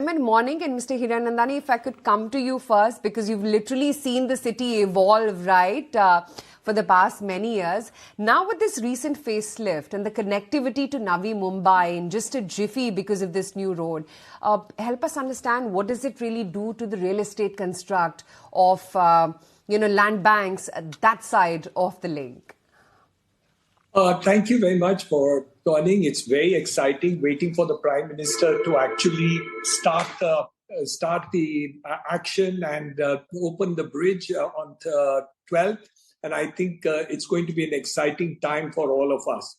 Morning, and Mr. Hiranandani, if I could come to you first, because you've literally seen the city evolve, right, for the past many years. Now with this recent facelift and the connectivity to Navi Mumbai in just a jiffy because of this new road, help us understand what does it really do to the real estate construct of, land banks at that side of the link? Thank you very much for joining. It's very exciting, waiting for the Prime Minister to actually start the action and open the bridge on the 12th. And I think it's going to be an exciting time for all of us.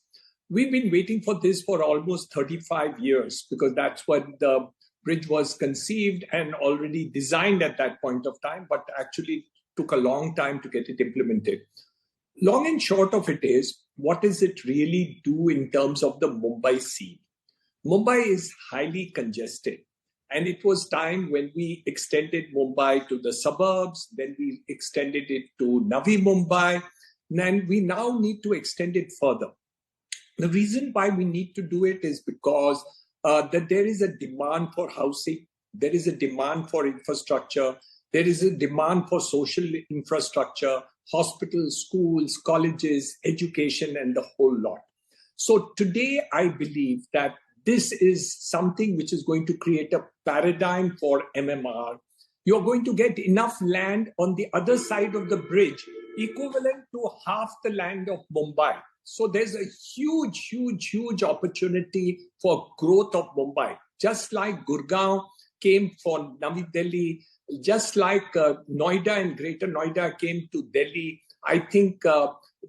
We've been waiting for this for almost 35 years because that's when the bridge was conceived and already designed at that point of time, but actually took a long time to get it implemented. Long and short of it is, what does it really do in terms of the Mumbai scene? Mumbai is highly congested. And it was time when we extended Mumbai to the suburbs, then we extended it to Navi Mumbai, and we now need to extend it further. The reason why we need to do it is because that there is a demand for housing, there is a demand for infrastructure, there is a demand for social infrastructure, hospitals, schools, colleges, education, and the whole lot. So today, I believe that this is something which is going to create a paradigm for MMR. You're going to get enough land on the other side of the bridge, equivalent to half the land of Mumbai. So there's a huge opportunity for growth of Mumbai. Just like Gurgaon came for Navi Delhi, just like Noida and Greater Noida came to Delhi, I think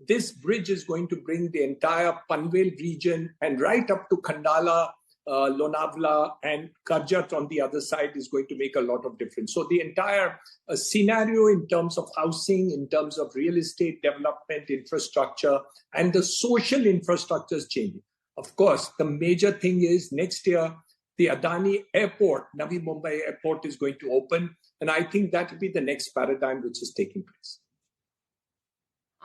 this bridge is going to bring the entire Panvel region and right up to Khandala, Lonavala and Karjat on the other side is going to make a lot of difference. So the entire scenario in terms of housing, in terms of real estate development, infrastructure, and the social infrastructure is changing. Of course, the major thing is next year, the Adani Airport, Navi Mumbai Airport is going to open. And I think that will be the next paradigm which is taking place.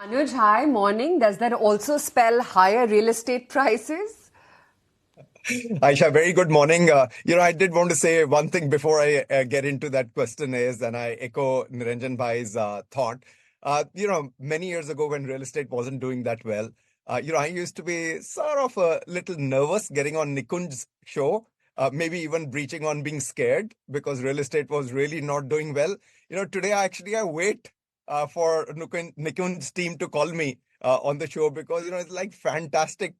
Anuj, hi, morning. Does that also spell higher real estate prices? Aisha, very good morning. I did want to say one thing before I get into that question is, and I echo Niranjan Bhai's thought. Many years ago when real estate wasn't doing that well, I used to be sort of a little nervous getting on Nikunj's show. Maybe even breaching on being scared because real estate was really not doing well. Today I wait for Nikunj's team to call me on the show because, it's like fantastic,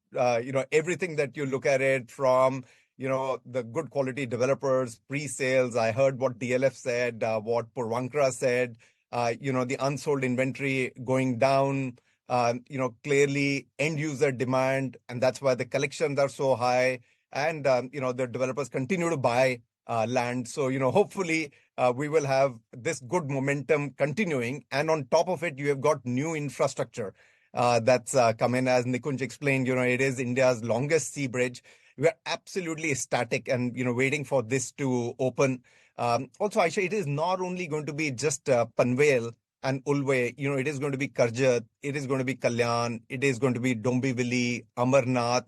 everything that you look at it from, the good quality developers, pre-sales. I heard what DLF said, what Purvankara said, the unsold inventory going down, clearly end user demand. And that's why the collections are so high. And, the developers continue to buy land. So, hopefully we will have this good momentum continuing. And on top of it, you have got new infrastructure that's come in. As Nikunj explained, it is India's longest sea bridge. We are absolutely ecstatic and, waiting for this to open. Also, Aisha, it is not only going to be just Panvel and Ulve, it is going to be Karjat, it is going to be Kalyan, it is going to be Dombivli, Amarnath.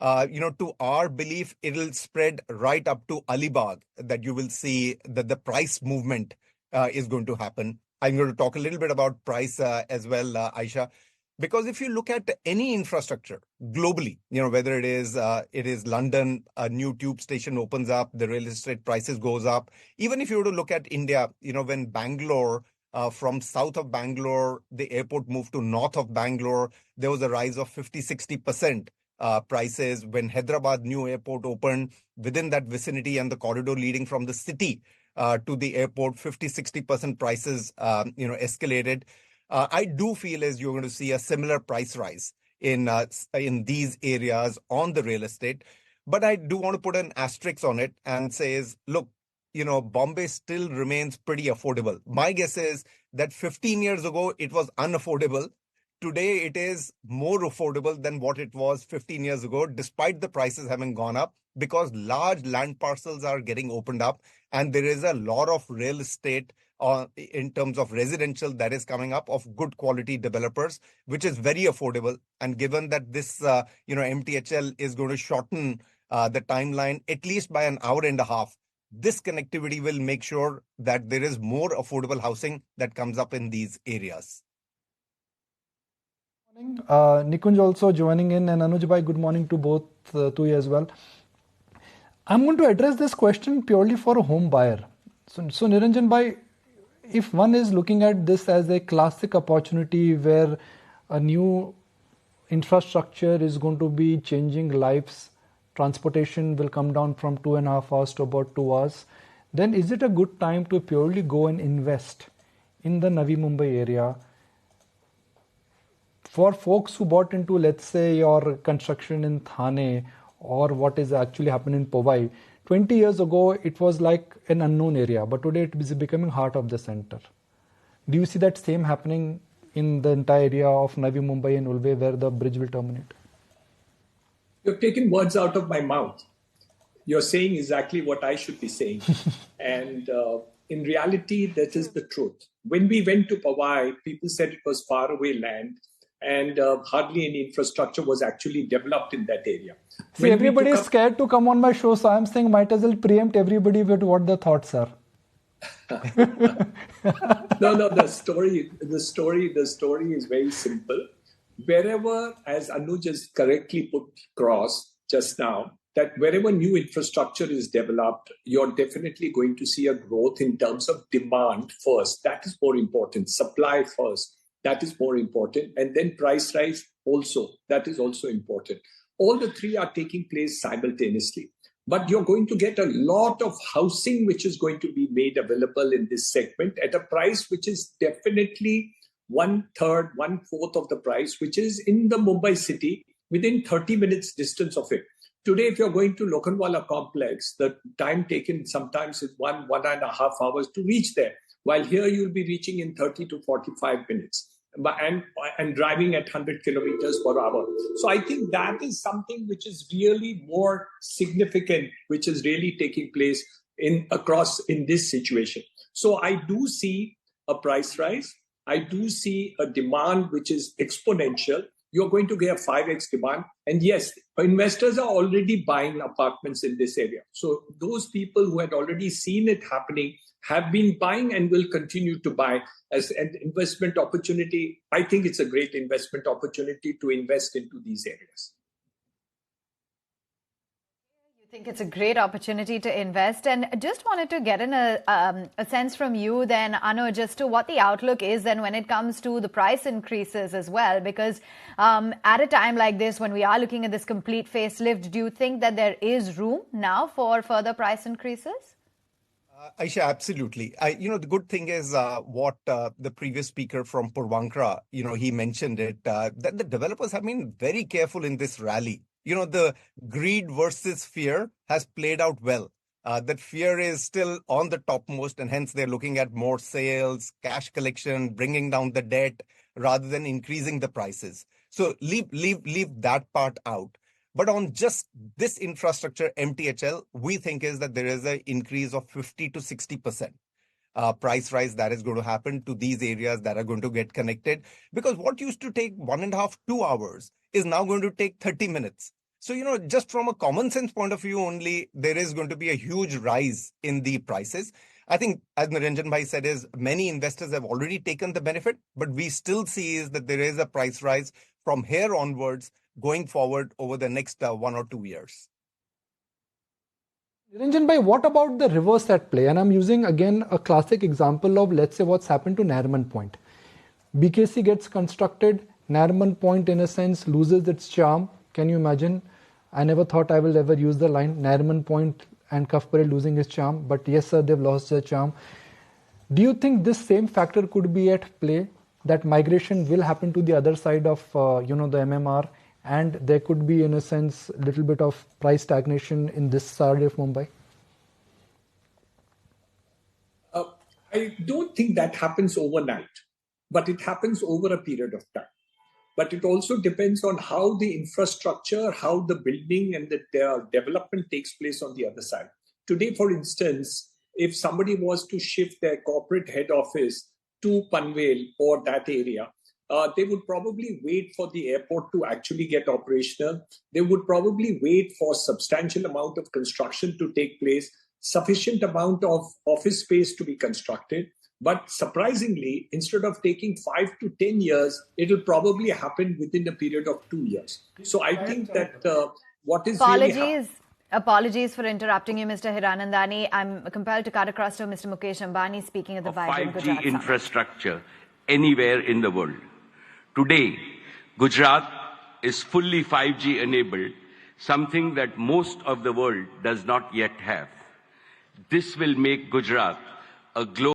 To our belief, it'll spread right up to Alibag, that you will see that the price movement is going to happen. I'm going to talk a little bit about price as well, Aisha, because if you look at any infrastructure globally, whether it is London, a new tube station opens up, the real estate prices goes up. Even if you were to look at India, when Bangalore, from south of Bangalore, the airport moved to north of Bangalore, there was a rise of 50-60%. Prices when Hyderabad new airport opened within that vicinity and the corridor leading from the city to the airport, 50-60% prices escalated. I do feel as you're going to see a similar price rise in these areas on the real estate, but I do want to put an asterisk on it and says, look, Bombay still remains pretty affordable. My guess is that 15 years ago it was unaffordable. Today, it is more affordable than what it was 15 years ago, despite the prices having gone up, because large land parcels are getting opened up and there is a lot of real estate in terms of residential that is coming up of good quality developers, which is very affordable. And given that this, MTHL is going to shorten the timeline at least by an hour and a half, this connectivity will make sure that there is more affordable housing that comes up in these areas. Nikunj also joining in, and Anuj bhai, good morning to both to you as well. I'm going to address this question purely for a home buyer. So Niranjan bhai, if one is looking at this as a classic opportunity where a new infrastructure is going to be changing lives, transportation will come down from 2.5 hours to about 2 hours, then is it a good time to purely go and invest in the Navi Mumbai area? For folks who bought into, let's say, your construction in Thane or what is actually happening in Powai, 20 years ago, it was like an unknown area, but today it is becoming heart of the center. Do you see that same happening in the entire area of Navi Mumbai and Ulve where the bridge will terminate? You're taking words out of my mouth. You're saying exactly what I should be saying. And in reality, that is the truth. When we went to Powai, people said it was faraway land and hardly any infrastructure was actually developed in that area. See, everybody is scared to come on my show, so I'm saying might as well preempt everybody with what the thoughts are. No, the story is very simple. Wherever, as Anuj has correctly put across just now, that wherever new infrastructure is developed, you're definitely going to see a growth in terms of demand first. That is more important. Supply first. That is more important. And then price rise also. That is also important. All the three are taking place simultaneously. But you're going to get a lot of housing which is going to be made available in this segment at a price which is definitely 1/3, 1/4 of the price, which is in the Mumbai city within 30 minutes distance of it. Today, if you're going to Lokhandwala complex, the time taken sometimes is 1.5 hours to reach there. While here you'll be reaching in 30 to 45 minutes. And driving at 100 kilometers per hour. So I think that is something which is really more significant, which is really taking place in this situation. So I do see a price rise. I do see a demand which is exponential. You're going to get a 5x demand. And yes, investors are already buying apartments in this area. So those people who had already seen it happening have been buying and will continue to buy as an investment opportunity. I think it's a great investment opportunity to invest into these areas. You think it's a great opportunity to invest, and just wanted to get in a sense from you then, Anuj, as to what the outlook is then when it comes to the price increases as well, because at a time like this, when we are looking at this complete facelift, do you think that there is room now for further price increases? Aisha, absolutely. The good thing is what the previous speaker from Purvankara, he mentioned it, that the developers have been very careful in this rally. The greed versus fear has played out well. That fear is still on the topmost, and hence they're looking at more sales, cash collection, bringing down the debt rather than increasing the prices. So leave that part out. But on just this infrastructure, MTHL, we think is that there is an increase of 50 to 60% price rise that is going to happen to these areas that are going to get connected. Because what used to take 1.5, 2 hours is now going to take 30 minutes. So, just from a common sense point of view only, there is going to be a huge rise in the prices. I think, as Niranjan bhai said, is many investors have already taken the benefit, but we still see is that there is a price rise from here onwards going forward over the next 1 or 2 years. Niranjan bhai, what about the reverse at play? And I'm using again a classic example of, let's say, what's happened to Nariman Point. BKC gets constructed, Nariman Point in a sense loses its charm. Can you imagine? I never thought I will ever use the line Nariman Point and Cuff Parade losing its charm, but yes sir, they've lost their charm. Do you think this same factor could be at play, that migration will happen to the other side of the MMR, and there could be in a sense a little bit of price stagnation in this side of Mumbai? I don't think that happens overnight, but it happens over a period of time. But it also depends on how the infrastructure, how the building and the development takes place on the other side. Today, for instance, if somebody was to shift their corporate head office to Panvel or that area, they would probably wait for the airport to actually get operational. They would probably wait for substantial amount of construction to take place. sufficient amount of office space to be constructed. But surprisingly, instead of taking 5 to 10 years, it'll probably happen within a period of 2 years. So I think that what is Apologies for interrupting you, Mr. Hiranandani. I'm compelled to cut across to Mr. Mukesh Ambani speaking at the Vibrant Gujarat 5G infrastructure anywhere in the world. Today, Gujarat is fully 5G enabled, something that most of the world does not yet have. This will make Gujarat a global